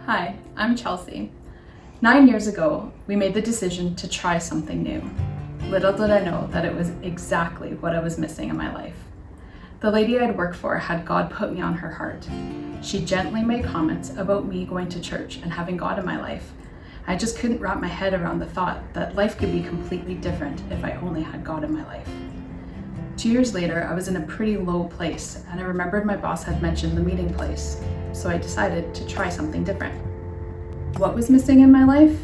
Hi, I'm Chelsey. 9 years ago, we made the decision to try something new. Little did I know that it was exactly what I was missing in my life. The lady I'd worked for had God put me on her heart. She gently made comments about me going to church and having God in my life. I just couldn't wrap my head around the thought that life could be completely different if I only had God in my life. 2 years later, I was in a pretty low place, and I remembered my boss had mentioned the meeting place, so I decided to try something different. What was missing in my life?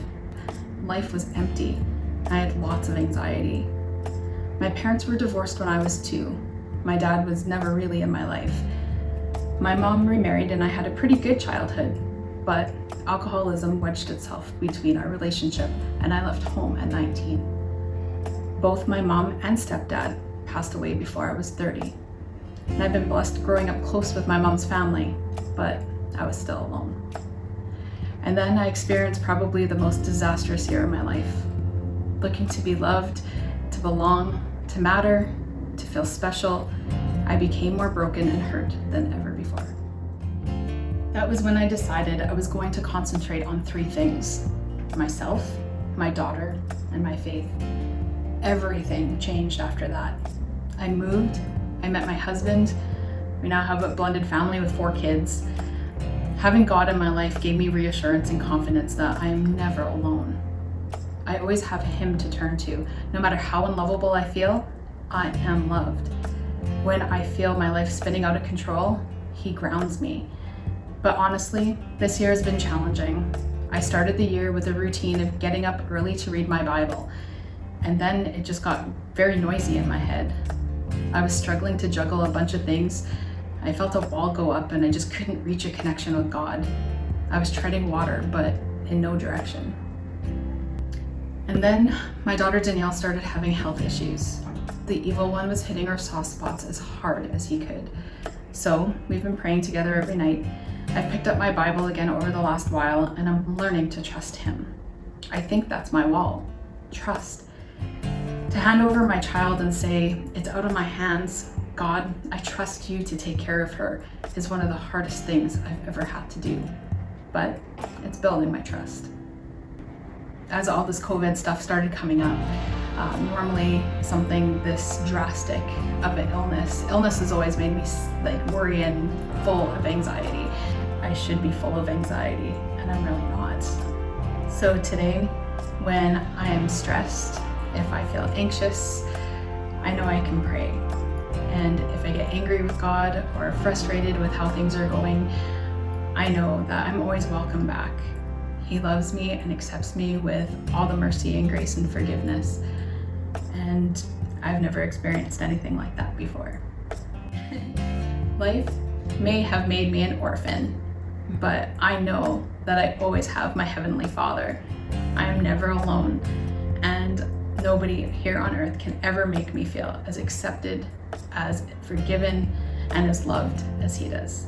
Life was empty. I had lots of anxiety. My parents were divorced when I was 2. My dad was never really in my life. My mom remarried and I had a pretty good childhood, but alcoholism wedged itself between our relationship and I left home at 19. Both my mom and stepdad passed away before I was 30. And I've been blessed growing up close with my mom's family, but I was still alone. And then I experienced probably the most disastrous year of my life. Looking to be loved, to belong, to matter, to feel special, I became more broken and hurt than ever before. That was when I decided I was going to concentrate on 3 things: myself, my daughter, and my faith. Everything changed after that. I moved, I met my husband. We now have a blended family with 4 kids. Having God in my life gave me reassurance and confidence that I am never alone. I always have Him to turn to. No matter how unlovable I feel, I am loved. When I feel my life spinning out of control, He grounds me. But honestly, this year has been challenging. I started the year with a routine of getting up early to read my Bible, and then it just got very noisy in my head. I was struggling to juggle a bunch of things. I felt a wall go up and I just couldn't reach a connection with God. I was treading water, but in no direction. And then my daughter Danielle started having health issues. The evil one was hitting our soft spots as hard as he could. So we've been praying together every night. I've picked up my Bible again over the last while, and I'm learning to trust Him. I think that's my wall, trust. To hand over my child and say, it's out of my hands, God, I trust you to take care of her, is one of the hardest things I've ever had to do. But it's building my trust. As all this COVID stuff started coming up, normally something this drastic of an illness has always made me worry and full of anxiety. I should be full of anxiety, and I'm really not. So today, when I am stressed, if I feel anxious, I know I can pray. And if I get angry with God or frustrated with how things are going, I know that I'm always welcome back. He loves me and accepts me with all the mercy and grace and forgiveness. And I've never experienced anything like that before. Life may have made me an orphan, but I know that I always have my Heavenly Father. I am never alone, and nobody here on earth can ever make me feel as accepted, as forgiven, and as loved as He does.